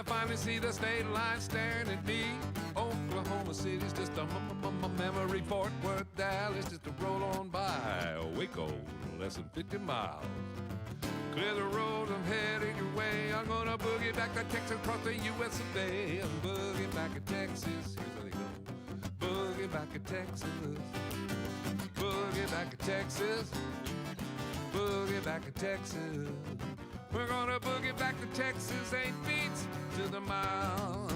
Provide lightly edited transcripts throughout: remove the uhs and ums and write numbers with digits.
I finally see the state line staring at me. Oklahoma City's just a memory. Fort Worth, Dallas, just a roll on by. Waco, less than 50 miles. Clear the road, I'm heading your way. I'm gonna boogie back to Texas, across the U.S. of A. I'm boogie back to Texas. Here's how they go. Boogie back to Texas. Boogie back to Texas. Boogie back to Texas. We're gonna boogie back to Texas, 8 beats to the mile.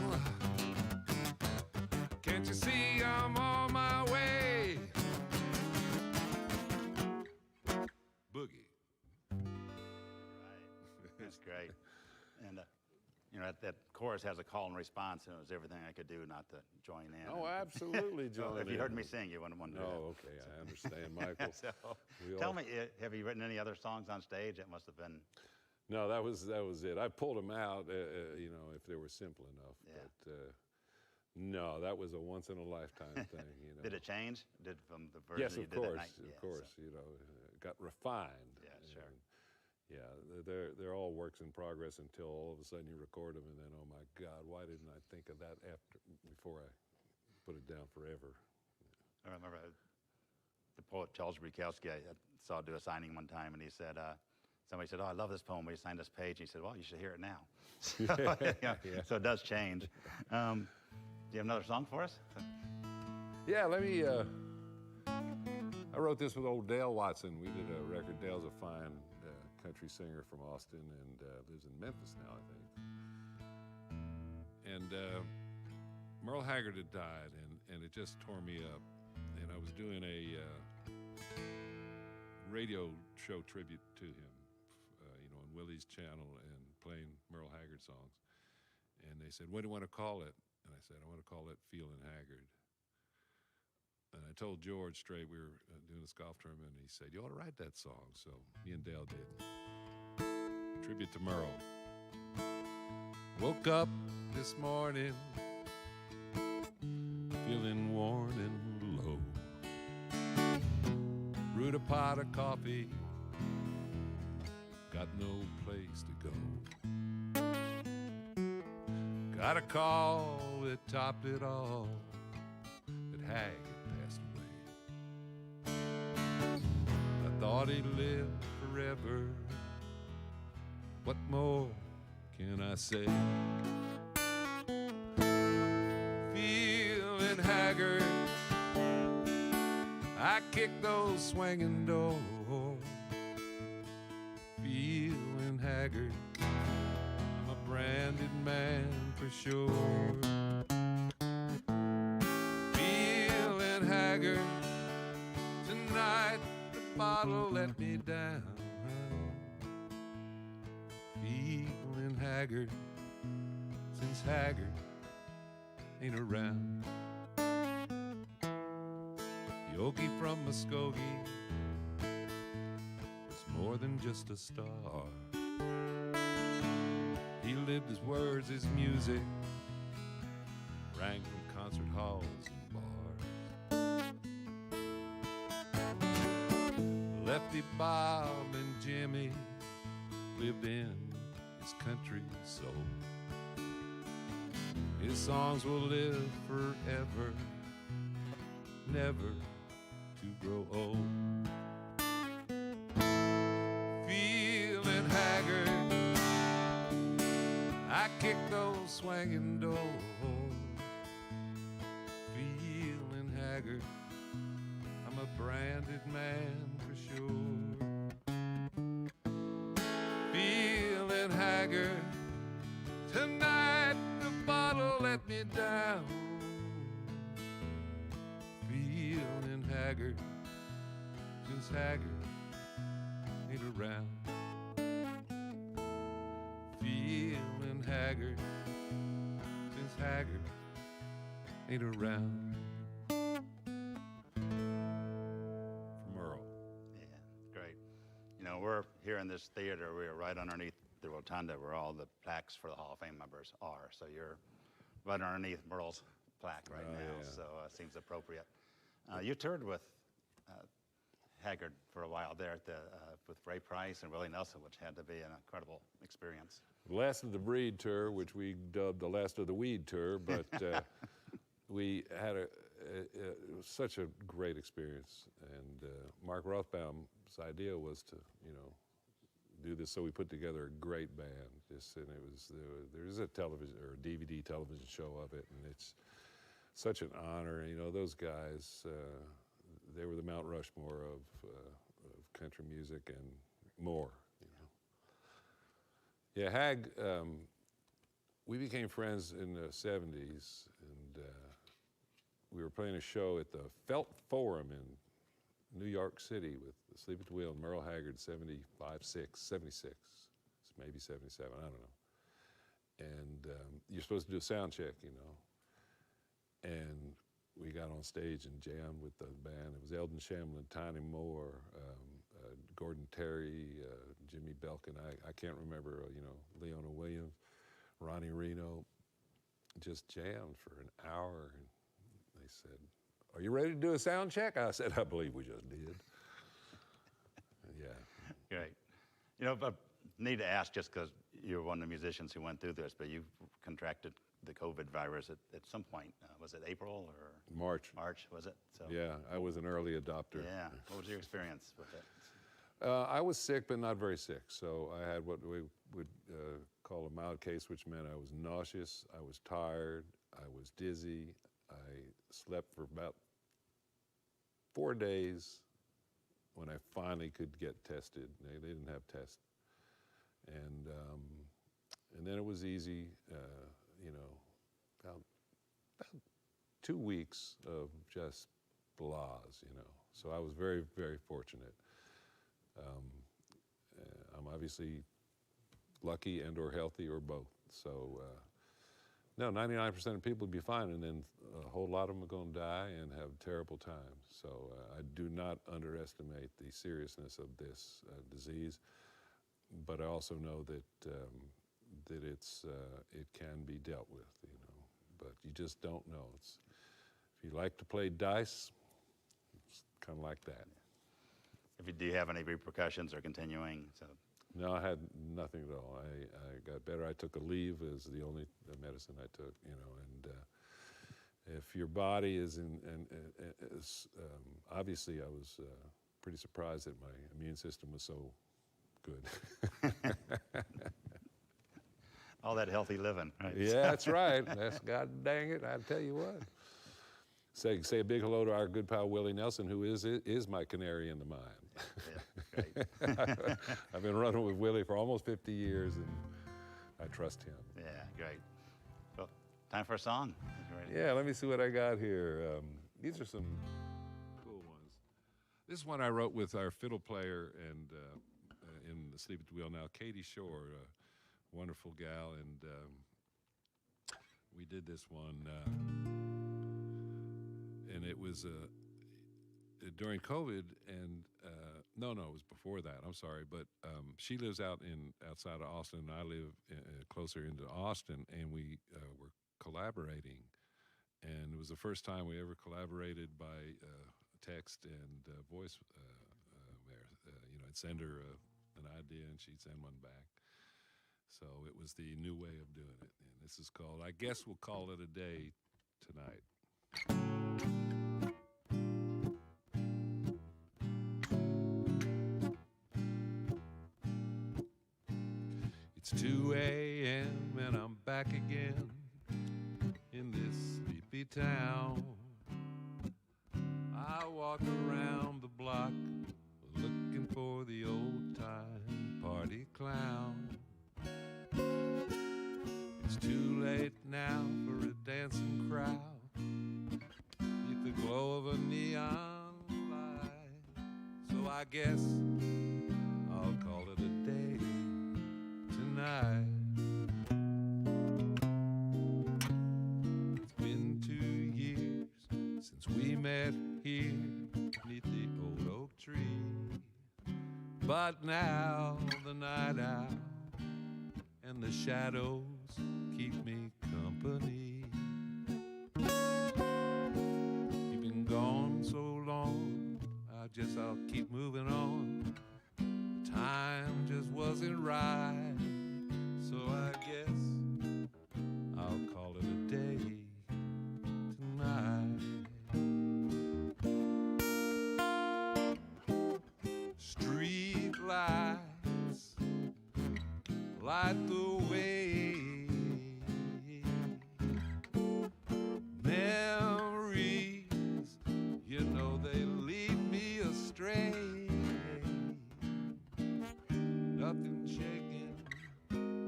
Can't you see I'm on my way? Boogie. That's great. And, you know, that chorus has a call and response, and it was everything I could do not to join in. Oh, absolutely join in. If you heard me sing, you wouldn't want to do that. Oh, okay, I understand, Michael. So, tell me, have you written any other songs on stage? It must have been... No, that was it. I pulled them out, you know, if they were simple enough. Yeah. But no, that was a once-in-a-lifetime thing, you know. Did it change? Did from the version you did that night? Yes, of course, you know, it got refined. Yeah, sure. And, yeah, they're all works in progress until all of a sudden you record them and then, oh my God, why didn't I think of that before I put it down forever? I remember the poet Charles Bukowski, I saw do a signing one time, and he said, somebody said, oh, I love this poem. Will you sign this page? And he said, well, you should hear it now. So, yeah. So it does change. Do you have another song for us? Yeah, let me, I wrote this with old Dale Watson. We did a record. Dale's a fine country singer from Austin and lives in Memphis now, I think. And Merle Haggard had died, and it just tore me up. And I was doing a radio show tribute to him, you know, on Willie's channel, and playing Merle Haggard songs. And they said, what do you want to call it? And I said, I want to call it Feelin Haggard. And I told George straight, we were doing this golf tournament, and he said, you ought to write that song. So me and Dale did. Tribute to Merle. Woke up this morning, feeling worn and low. Brewed a pot of coffee, got no place to go. Got a call that topped it all, that Haggard passed away. I thought he'd live forever. What more can I say? Feelin Haggard, I kicked those swinging doors. Feelin Haggard, I'm a branded man for sure. Feelin Haggard, tonight the bottle let me down. Feelin Haggard, since Haggard ain't around. Yogi from Muskogee was more than just a star. He lived his words, his music rang from concert halls and bars. Lefty Bob and Jimmy lived in his country soul. His songs will live forever, never to grow old. Feelin Haggard, I kick those swinging doors. Feelin Haggard, I'm a branded man for sure. Feelin Haggard, tonight the bottle let me down. Feelin Haggard, since Haggard ain't around. Feelin Haggard, since Haggard ain't around. From Earl. Yeah, great. You know, we're here in this theater. We're right underneath the rotunda where all the plaques for the Hall of Fame members are. So you're right underneath Merle's plaque right now. Yeah. So it seems appropriate. You toured with Haggard for a while there with Ray Price and Willie Nelson, which had to be an incredible experience. Last of the Breed tour, which we dubbed the Last of the Weed tour, but we had it was such a great experience. And Mark Rothbaum's idea was to, do this, so we put together a great band. And it was there's a television or a DVD television show of it, and it's such an honor. Those guys, they were the Mount Rushmore of country music and more. Yeah, Hag, we became friends in the 70s, and we were playing a show at the Felt Forum in New York City with Sleep at the Wheel and Merle Haggard, 75, 76, maybe 77, I don't know. And you're supposed to do a sound check, And we got on stage and jammed with the band. It was Eldon Shamlin, Tiny Moore, Gordon Terry, Jimmy Belkin. I can't remember, Leona Williams, Ronnie Reno. Just jammed for an hour. And they said, "Are you ready to do a sound check?" I said, "I believe we just did." Yeah. Great. But need to ask, just because you're one of the musicians who went through this, but you contracted the COVID virus at some point. Was it April or? March. March, was it? So. Yeah, I was an early adopter. Yeah. What was your experience with it? I was sick, but not very sick. So I had what we would call a mild case, which meant I was nauseous, I was tired, I was dizzy. I slept for about 4 days when I finally could get tested. They didn't have tests. And then it was easy, about 2 weeks of just blahs, So I was very, very fortunate. I'm obviously lucky and or healthy or both. So no, 99% of people would be fine, and then a whole lot of them are going to die and have terrible times. So I do not underestimate the seriousness of this disease, but I also know that that it can be dealt with, But you just don't know. If you like to play dice, it's kind of like that. Do you have any repercussions or continuing? So. No, I had nothing at all. I got better. I took a leave as the only medicine I took, and if your body is obviously I was pretty surprised that my immune system was so good. All that healthy living, right? Yeah, that's right. That's, God dang it, I tell you what. Say a big hello to our good pal Willie Nelson, who is my canary in the mine. Yeah, great. I've been running with Willie for almost 50 years, and I trust him. Yeah, great. Well, time for a song. Yeah, let me see what I got here. These are some cool ones. This one I wrote with our fiddle player and in the Sleep at the Wheel now, Katie Shore, a wonderful gal, and we did this one, and it was during COVID, and no, it was before that. I'm sorry, but she lives outside of Austin, and I live closer into Austin, and we were collaborating, and it was the first time we ever collaborated by text and voice. I'd send her an idea, and she'd send one back. So it was the new way of doing it, and this is called, I guess we'll call it a day tonight. It's 2 a.m. and I'm back again in this sleepy town. I walk around the block looking for the old-time party clown. It's too late now for a dancing crowd beneath the glow of a neon light. So I guess I'll call it a day tonight. It's been 2 years since we met here beneath the old oak tree, but now the night owl and the shadows keep me company. You've been gone so long, I just I'll keep moving on. Time just wasn't right, so I guess I'll call it a day tonight. Street lights light the way. Memories, you know they lead me astray. Nothing shaking,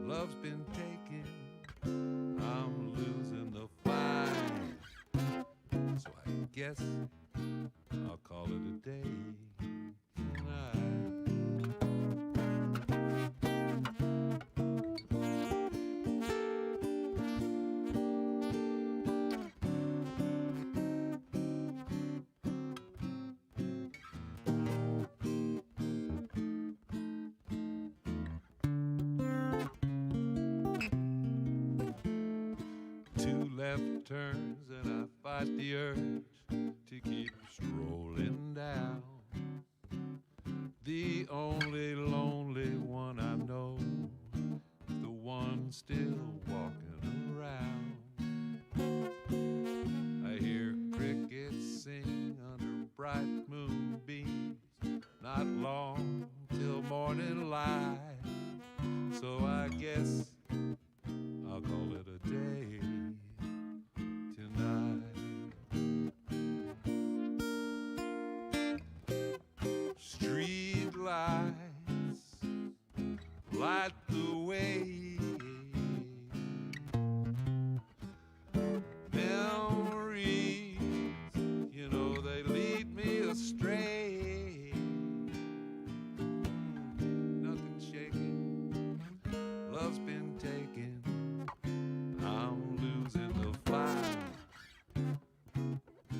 love's been taken. I'm losing the fight, so I guess I'll call it a day tonight. Two left turns and I fight the urge to keep strolling down. The only lonely one I know is the one still walking around. I hear crickets sing under bright moonbeams, not long till morning light, so I guess I'll call it a day tonight. Street lights light the way. Memories, you know they lead me astray. Nothing shaking, love's been taken. I'm losing the fight,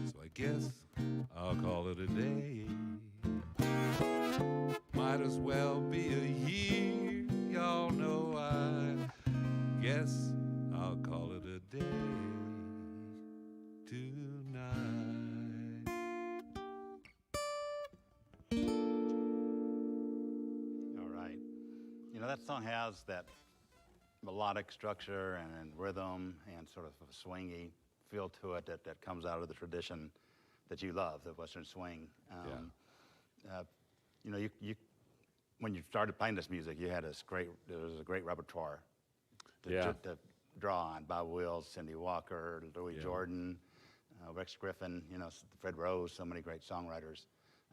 so I guess I'll call it a day. Might as well be a year, y'all know I guess I'll call it a day tonight. All right. You know, that song has that melodic structure and rhythm and sort of a swingy feel to it that comes out of the tradition that you love, the Western swing. You know, you when you started playing this music, you had there was a great repertoire to draw on. Bob Wills, Cindy Walker, Louis Jordan, Rex Griffin, you know, Fred Rose, so many great songwriters.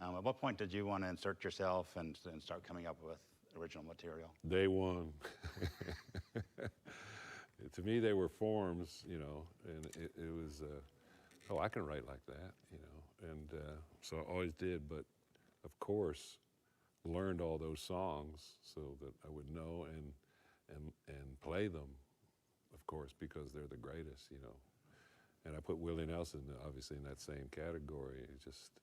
At what point did you want to insert yourself and start coming up with original material? Day one. To me, they were forms, you know, and it was, oh, I can write like that, you know, and so I always did, but of course, learned all those songs so that I would know and play them, of course, because they're the greatest, you know. And I put Willie Nelson, obviously, in that same category. It's just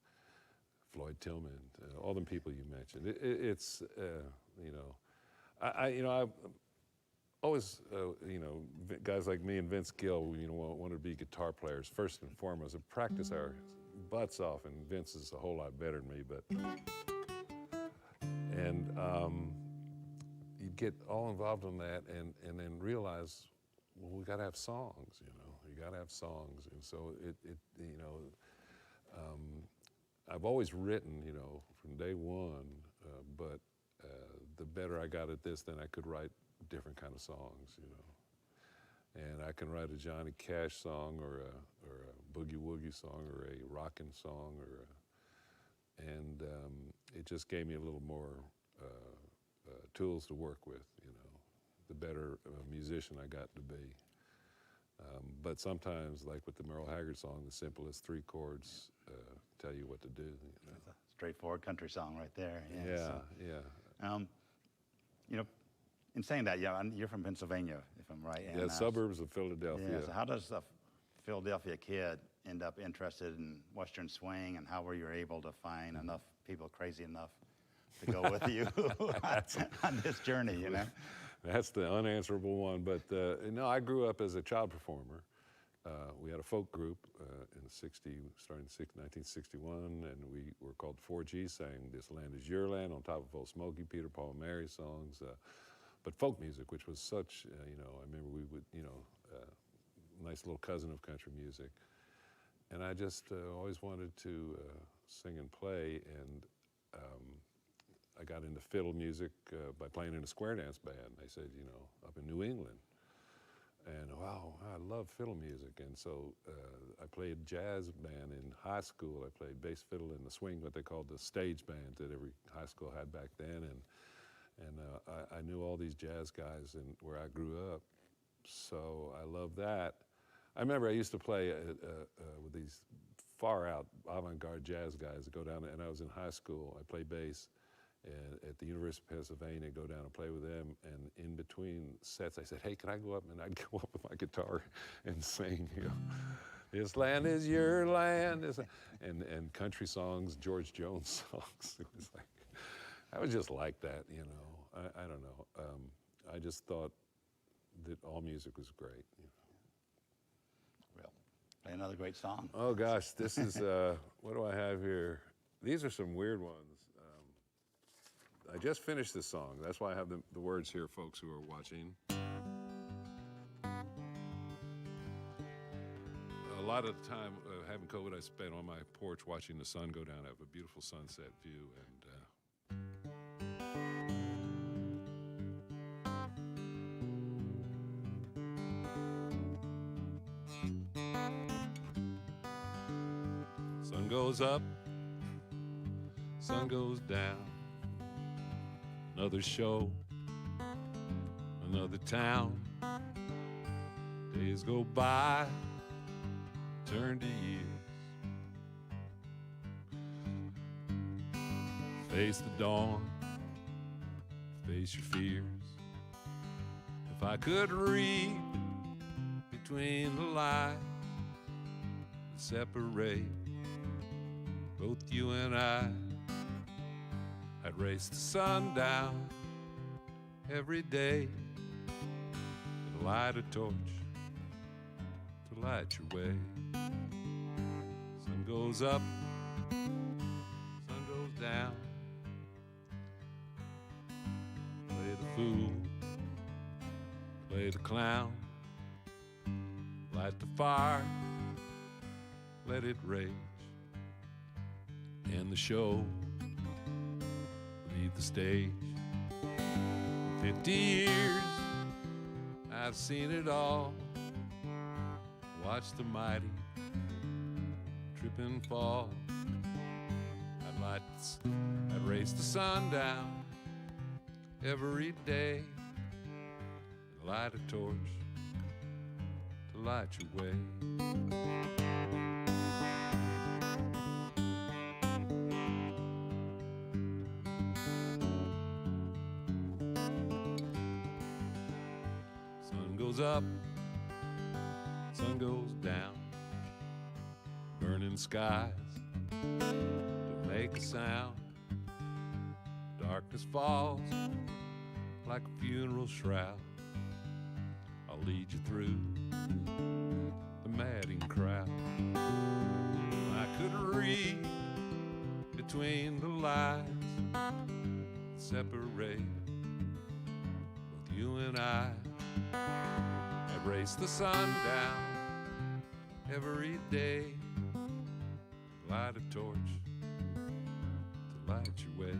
Floyd Tillman, all the people you mentioned. It's, you know, I always, you know, guys like me and Vince Gill, you know, wanted to be guitar players first and foremost, and practice our butts off. And Vince is a whole lot better than me, but. And you'd get all involved in that and then realize, well, we got to have songs, you know. You got to have songs. And so you know, I've always written, you know, from day one, but the better I got at this, then I could write different kind of songs, you know. And I can write a Johnny Cash song or a Boogie Woogie song or a rockin' song and it just gave me a little more tools to work with, you know, the better musician I got to be. But sometimes, like with the Merle Haggard song, the simplest 3 chords tell you what to do. You know? That's a straightforward country song right there. Yeah, so, you know, in saying that, yeah, you're from Pennsylvania, if I'm right. And, suburbs of Philadelphia. Yeah, so how does a Philadelphia kid end up interested in Western swing, and how were you able to find enough people crazy enough to go with you on this journey, you know? That's the unanswerable one, but no, I grew up as a child performer, we had a folk group starting in 1961, and we were called 4G, sang This Land Is Your Land on top of Old Smoky, Peter, Paul, and Mary songs. But folk music, which was such, I remember we would, nice little cousin of country music. And I just always wanted to sing and play, and I got into fiddle music by playing in a square dance band. They said, up in New England. And wow, I love fiddle music. And so I played jazz band in high school. I played bass fiddle in the swing, what they called the stage band that every high school had back then. And I knew all these jazz guys where I grew up. So I love that. I remember I used to play with these far out avant-garde jazz guys that go down, and I was in high school. I played bass at the University of Pennsylvania, go down and play with them, and in between sets I said, hey, can I go up? And I'd go up with my guitar and sing, this land is your land, and country songs, George Jones songs. It was like, I was just like that, I don't know. I just thought that all music was great. Well, play another great song. Oh gosh, this is, what do I have here? These are some weird ones. I just finished this song. That's why I have the words here, folks who are watching. A lot of the time, having COVID, I spent on my porch watching the sun go down. I have a beautiful sunset view, and sun goes up, sun goes down. Another show, another town. Days go by, turn to years. Face the dawn, face your fears. If I could read between the lines that separate both you and I'd race the sun down every day and light a torch to light your way. Sun goes up, sun goes down. Play the fool, play the clown. Light the fire, let it rage. End the show, leave the stage. 50 years, I've seen it all. Watched the mighty trip and fall. I'd race the sun down every day and light a torch to light your way. Sun goes up, sun goes down, burning skies don't make a sound. Darkness falls like a funeral shroud. I'll lead you through the madding crowd. I could read between the lines that separate both you and I'd race the sun down every day, light a torch to light your way.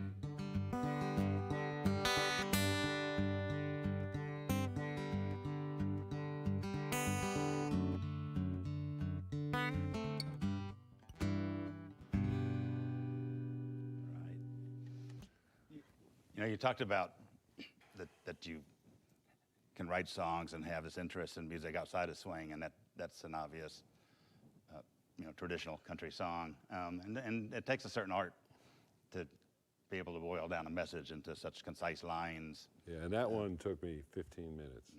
You talked about that you can write songs and have this interest in music outside of swing, and that's an obvious, traditional country song. And it takes a certain art to be able to boil down a message into such concise lines. Yeah, and that one took me 15 minutes.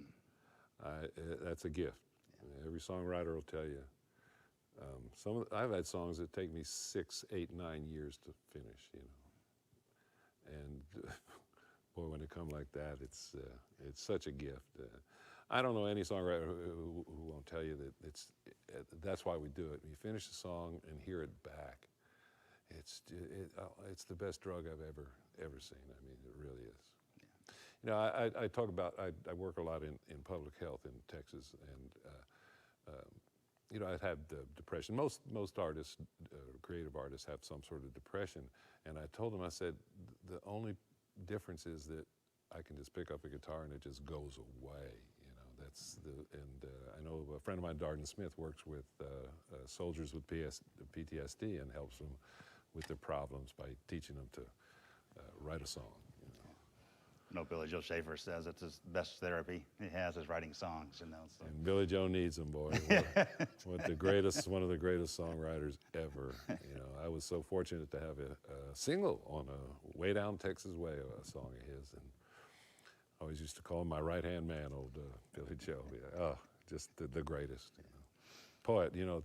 That's a gift. Yeah. Every songwriter will tell you. I've had songs that take me 6, 8, 9 years to finish, And boy, when it comes like that, it's such a gift. I don't know any songwriter who won't tell you that that's why we do it. When you finish a song and hear it back, it's the best drug I've ever seen. I mean, it really is. Yeah. You know, I talk about, I work a lot in public health in Texas, and you know, I've had depression. Most artists, creative artists, have some sort of depression. And I told them, I said, the only difference is that I can just pick up a guitar and it just goes away. You know, that's I know a friend of mine, Darden Smith, works with soldiers with PTSD and helps them with their problems by teaching them to write a song. You know, Billy Joe Schaefer says it's his best therapy he has is writing songs. You know, so. And Billy Joe needs them, boy. One of the greatest songwriters ever. You know, I was so fortunate to have a single on a Way Down Texas Way, a song of his, and I always used to call him my right-hand man, old Billy Joe. Yeah, oh, just the greatest. You know. Poet, you know,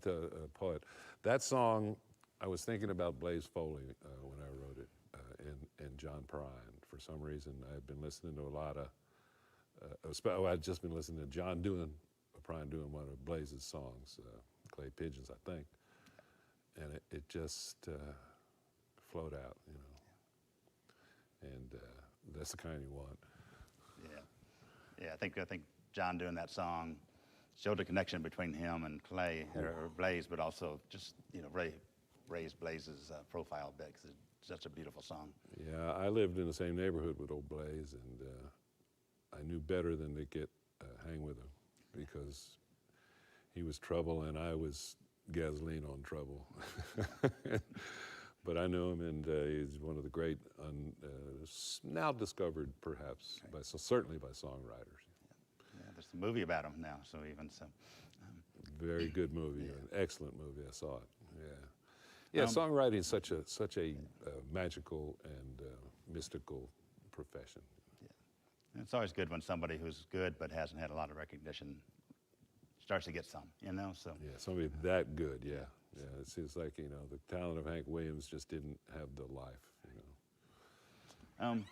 poet. That song, I was thinking about Blaze Foley when I wrote it, and John Prine. For some reason, I've been listening to a lot of, I'd just been listening to John Prine doing one of Blaze's songs, Clay Pigeons, I think, and it just flowed out, you know, and that's the kind you want. Yeah, I think John doing that song showed the connection between him and Clay, or Blaze, but also just, you know, raised Blaze's profile a bit, because it's such a beautiful song. Yeah, I lived in the same neighborhood with old Blaze, and I knew better than to hang with him, because he was trouble and I was gasoline on trouble. But I knew him, and he's one of the great, now discovered perhaps, certainly by songwriters. Yeah, there's a movie about him now, so even so. Very good movie, an excellent movie, I saw it, yeah. Yeah, songwriting is such a magical and mystical profession. Yeah, it's always good when somebody who's good but hasn't had a lot of recognition starts to get some, you know. So yeah, somebody that good, yeah. Yeah, it seems like, you know, the talent of Hank Williams just didn't have the life, you know.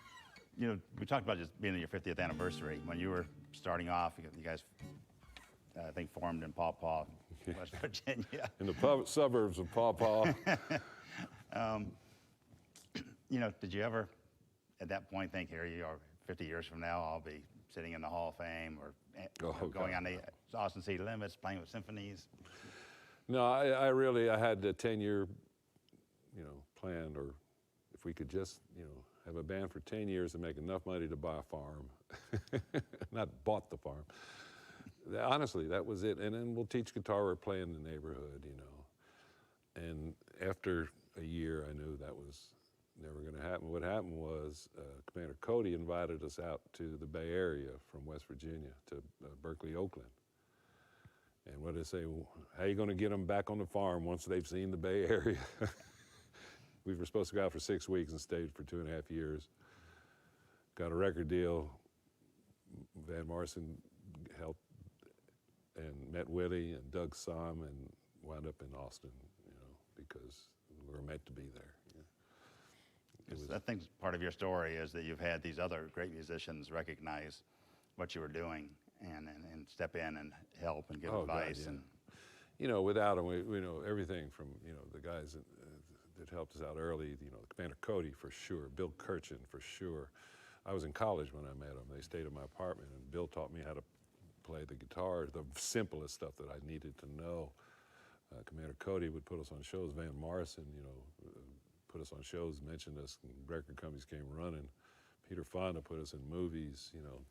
You know, we talked about just being at your 50th anniversary. When you were starting off, you guys, I think, formed in Paw Paw, West Virginia. In the suburbs of Paw Paw. You know, did you ever, at that point, think, here you are, 50 years from now, I'll be sitting in the Hall of Fame, or going on the Austin City Limits, playing with symphonies? No, I had a 10-year, you know, plan, or if we could just, you know, have a band for 10 years and make enough money to buy a farm. Not bought the farm. Honestly, that was it. And then we'll teach guitar or play in the neighborhood, you know. And after a year, I knew that was never going to happen. What happened was Commander Cody invited us out to the Bay Area from West Virginia to Berkeley, Oakland. And what did they say? How are you going to get them back on the farm once they've seen the Bay Area? We were supposed to go out for 6 weeks and stayed for 2.5 years. Got a record deal. Van Morrison helped and met Willie and Doug Somm and wound up in Austin, you know, because we were meant to be there. Yeah. I think part of your story is that you've had these other great musicians recognize what you were doing and step in and help and give advice. God, yeah. And you know, without them, we know everything from, you know, the guys that helped us out early, you know, Commander Cody for sure, Bill Kirchen for sure. I was in college when I met them. They stayed at my apartment, and Bill taught me how to play the guitar, the simplest stuff that I needed to know. Commander Cody would put us on shows. Van Morrison, you know, put us on shows, mentioned us, and record companies came running. Peter Fonda put us in movies, you know.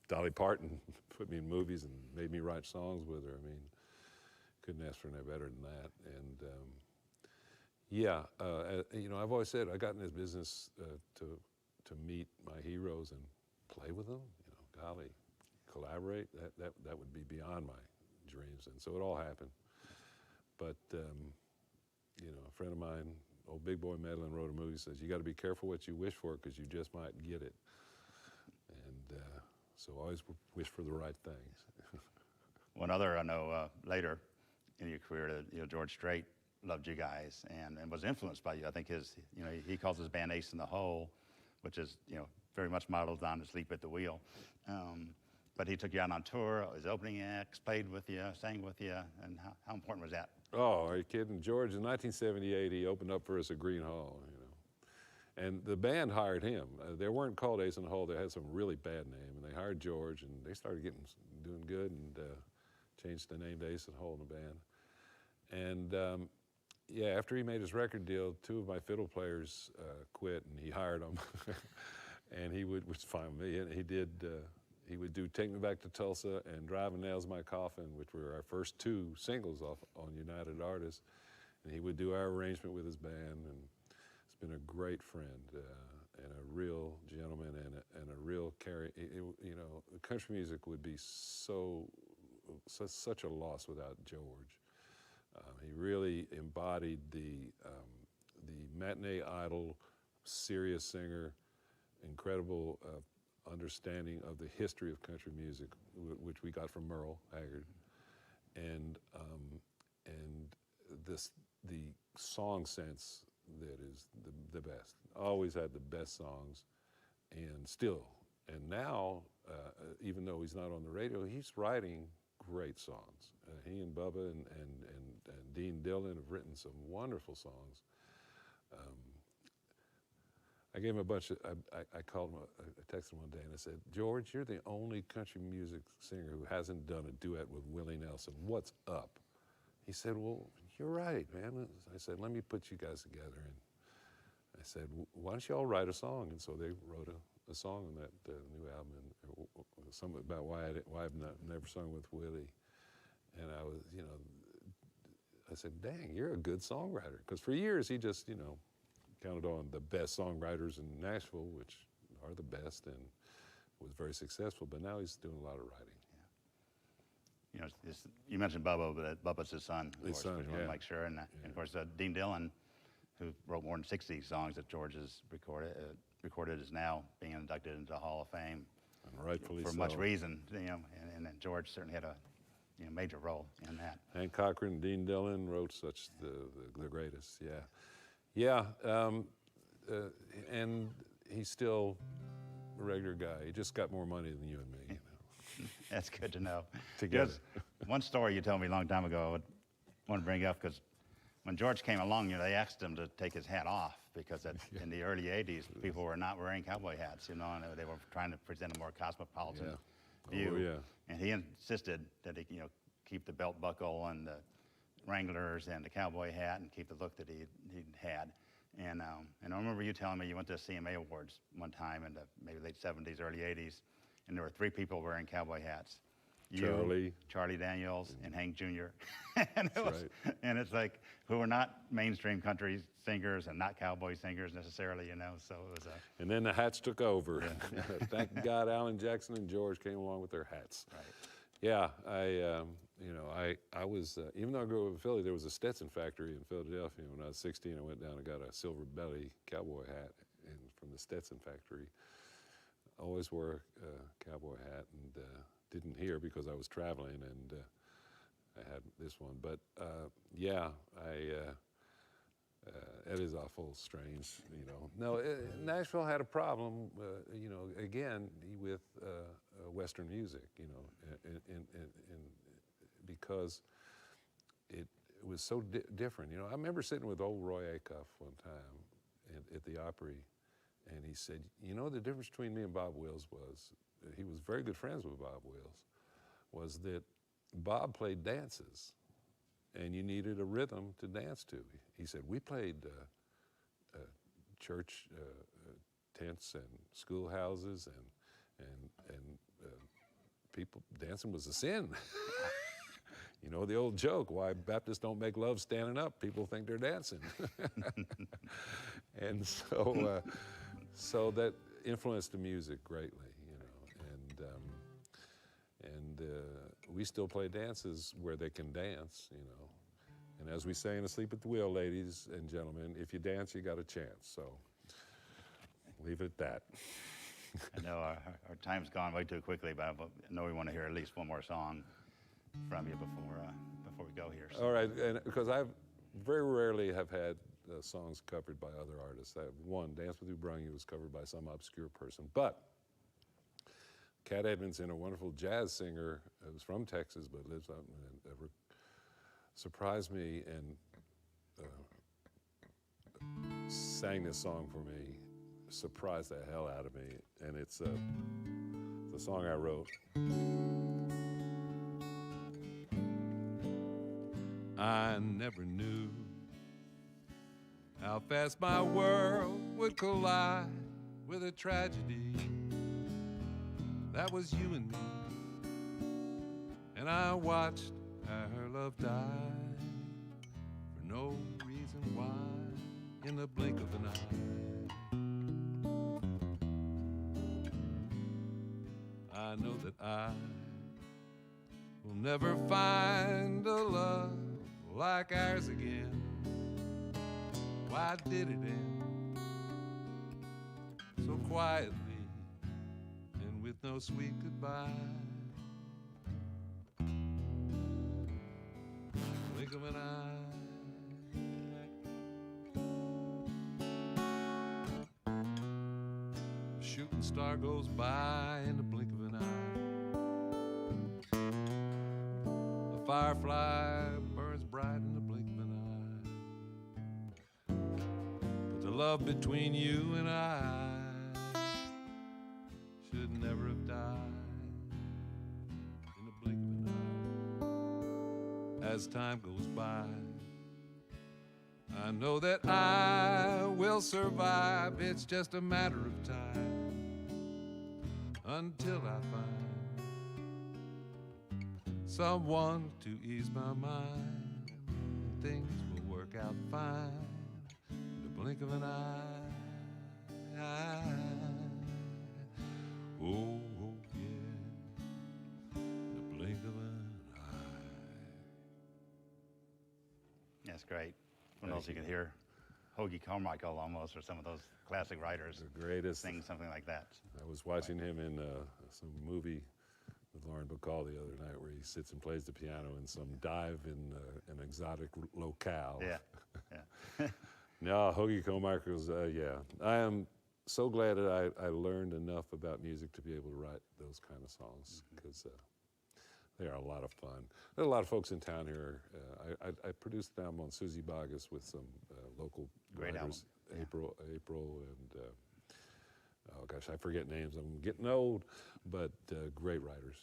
Dolly Parton put me in movies and made me write songs with her. I mean, couldn't ask for any better than that. And you know, I've always said I got in this business to meet my heroes and play with them. You know, golly, collaborate. That would be beyond my dreams. And so it all happened. But you know, a friend of mine, old Big Boy Medlin, wrote a movie. Says you got to be careful what you wish for, because you just might get it. And so always wish for the right things. One other, I know, later in your career, you know, George Strait loved you guys and was influenced by you. I think his, you know, he calls his band Ace in the Hole, which is, you know, very much modeled on Sleep at the Wheel. but he took you out on tour, his opening acts, played with you, sang with you, and how important was that? Oh, are you kidding? George, in 1978, he opened up for us at Green Hall, you know. And the band hired him. They weren't called Ace in the Hole. They had some really bad name, and they hired George, and they started doing good, and changed the name to Ace in the Hole in the band. And yeah, after he made his record deal, 2 of my fiddle players quit, and he hired them. And he would, which is fine with me, and he would do Take Me Back to Tulsa and Driving Nails in My Coffin, which were our first 2 singles off on United Artists. And he would do our arrangement with his band, and he's been a great friend and a real gentleman and a real you know, country music would be such a loss without George. He really embodied the matinee idol, serious singer, incredible understanding of the history of country music, which we got from Merle Haggard, and the song sense that is the best. Always had the best songs, and still. And now, even though he's not on the radio, he's writing great songs. He and Bubba and Dean Dillon have written some wonderful songs. I gave him a bunch of, I called him, I texted him one day and I said, George, you're the only country music singer who hasn't done a duet with Willie Nelson. What's up? He said, well, you're right, man. I said, let me put you guys together. And I said, why don't you all write a song? And so they wrote a song on that new album, and something about why I've never sung with Willie. And I was, you know, I said, dang, you're a good songwriter. Because for years he just, you know, counted on the best songwriters in Nashville, which are the best, and was very successful. But now he's doing a lot of writing. Yeah. You know, you mentioned Bubba, but Bubba's his son, of course, son, yeah. Make sure. And of course, Dean Dillon, who wrote more than 60 songs that George has recorded, is now being inducted into the Hall of Fame. And rightfully for so. much reason, you know, and George certainly had a major role in that. Hank Cochran and Dean Dillon wrote such the greatest, yeah. Yeah, and he's still a regular guy. He just got more money than you and me, you know. That's good to know. Together. One story you told me a long time ago I want to bring up, because when George came along, you know, they asked him to take his hat off because in the early 80s, people were not wearing cowboy hats, you know, and they were trying to present a more cosmopolitan view. Oh, yeah. And he insisted that he, you know, keep the belt buckle and the Wranglers and the cowboy hat and keep the look that he had. And I remember you telling me you went to the CMA Awards one time in the maybe late 70s, early 80s, and there were 3 people wearing cowboy hats. You, Charlie Daniels, and Hank Jr. And it's like, who were not mainstream country singers and not cowboy singers necessarily, you know, so it was And then the hats took over. Yeah. Thank God Alan Jackson and George came along with their hats. Right. Yeah, you know, I was, even though I grew up in Philly, there was a Stetson factory in Philadelphia. When I was 16, I went down and got a silver belly cowboy hat from the Stetson factory. I always wore a cowboy hat, and didn't hear because I was traveling, and I had this one. But yeah, it is awful strange, you know. No, Nashville had a problem, you know, again, with Western music, you know, because it was so different. You know, I remember sitting with old Roy Acuff one time at the Opry, and he said, you know, the difference between me and Bob Wills was, he was very good friends with Bob Wills, was that Bob played dances, and you needed a rhythm to dance to. He said, we played church tents and schoolhouses, and people, dancing was a sin. You know, the old joke, why Baptists don't make love standing up, people think they're dancing. And so, so that influenced the music greatly, you know, and we still play dances where they can dance, you know. And as we say in Asleep at the Wheel, ladies and gentlemen, if you dance, you got a chance. So leave it at that. I know our time's gone way too quickly, but I know we want to hear at least one more song from you before we go here. So. All right, and because I very rarely have had songs covered by other artists. I have one, Dance With You Brung You, was covered by some obscure person. But Cat Edmondson, a wonderful jazz singer who's from Texas but lives out in Denver, surprised me and sang this song for me, surprised the hell out of me, and it's the song I wrote. I never knew how fast my world would collide with a tragedy. That was you and me, and I watched our love die for no reason why, in the blink of an eye. I know that I will never find a love like ours again. Why did it end so quietly and with no sweet goodbye? Blink of an eye. A shooting star goes by in the blink of an eye. A firefly burns bright in the blink of an eye. But the love between you and I should never have died in the blink of an eye. As time goes by, I know that I will survive. It's just a matter of time until I find someone to ease my mind, and things will work out fine in the blink of an eye. Oh, oh yeah, in the blink of an eye. That's great. Who knows, you can hear Hoagie Carmichael almost, or some of those classic writers The greatest. sing something like that. I was watching him in some movie with Lauren Bacall the other night where he sits and plays the piano in some dive in an exotic locale. Yeah, yeah. No, Hoagie Carmichael's, yeah. I am so glad that I learned enough about music to be able to write those kind of songs, because they are a lot of fun. There are a lot of folks in town here. I produced an album on Susie Boggess with some local Great writers. album. April, and oh gosh, I forget names. I'm getting old, but great writers.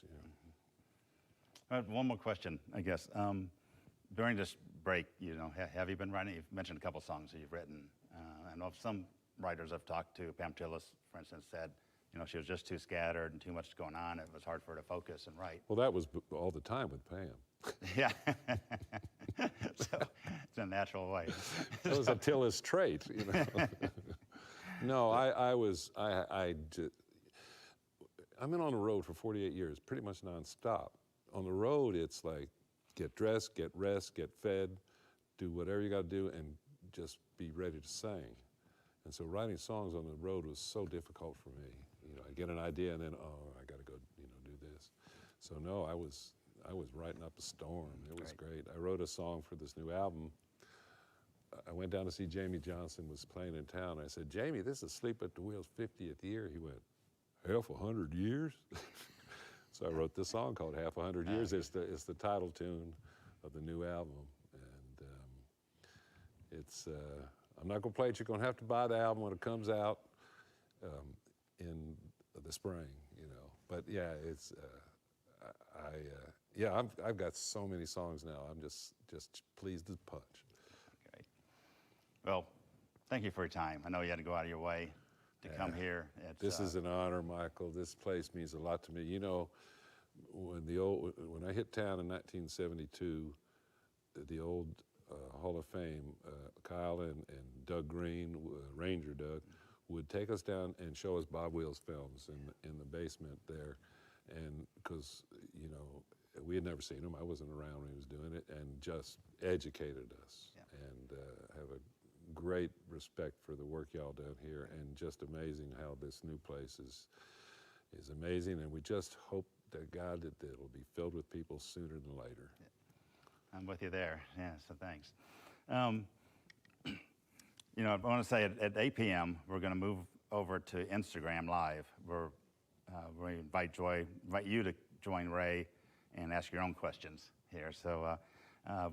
Yeah. One more question, I guess. During this break, you know, have you been writing? You've mentioned a couple songs that you've written. I know some writers I've talked to, Pam Tillis, for instance, said, you know, she was just too scattered and too much going on. It was hard for her to focus and write. Well, that was all the time with Pam. Yeah. So it's a natural way. That was a Tillis trait, you know. No, I've been on the road for 48 years, pretty much nonstop. On the road, it's like get dressed, get rest, get fed, do whatever you got to do, and just be ready to sing. And so writing songs on the road was so difficult for me. You know, I get an idea and then, oh, I got to go, you know, do this. So no, I was writing up a storm. It was great. I wrote a song for this new album. I went down to see Jamie Johnson was playing in town. I said, Jamie, this is Sleep at the Wheel's 50th year. He went, half 100 years? So I wrote this song called Half 100 Years. It's the title tune of the new album. And it's, I'm not gonna play it. You're gonna have to buy the album when it comes out in the spring, you know. But yeah, it's, I've got so many songs now. I'm just pleased as punch. Great. Well, thank you for your time. I know you had to go out of your way to come here. This is an honor, Michael. This place means a lot to me. You know, when I hit town in 1972, the old Hall of Fame, Kyle and Doug Green, Ranger Doug, would take us down and show us Bob Wills films in the basement there. And because, you know, we had never seen him. I wasn't around when he was doing it, and just educated us. Yeah. And have a great respect for the work y'all done here, and just amazing how this new place is amazing. And we just hope to God that it'll be filled with people sooner than later. Yeah. I'm with you there. Yeah, so thanks. You know, I want to say at 8 p.m. we're going to move over to Instagram Live. We're we invite you to join Ray and ask your own questions here. So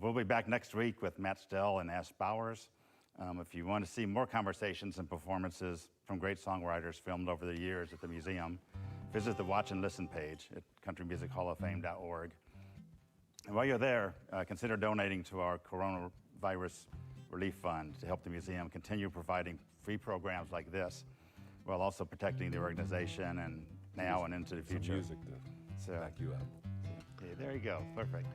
we'll be back next week with Matt Stell and Ash Bowers. If you want to see more conversations and performances from great songwriters filmed over the years at the museum, visit the Watch and Listen page at countrymusichollofame.org. And while you're there, consider donating to our coronavirus relief fund to help the museum continue providing free programs like this, while also protecting the organization and now and into the future. Music to back you up. Yeah, there you go, perfect.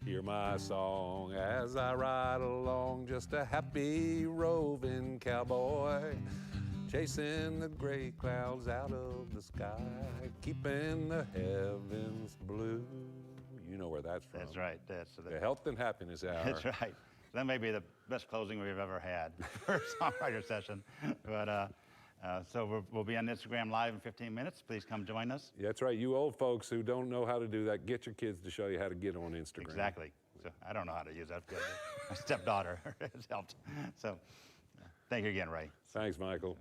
Hear my song as I ride along, just a happy roving cowboy, chasing the gray clouds out of the sky, keeping the heavens blue. You know where that's from. That's right. That's the Health and Happiness Hour. That's right. That may be the best closing we've ever had for a songwriter session. But so we'll be on Instagram Live in 15 minutes. Please come join us. Yeah, that's right. You old folks who don't know how to do that, get your kids to show you how to get on Instagram. Exactly. So I don't know how to use that. My stepdaughter has helped. So thank you again, Ray. Thanks, Michael.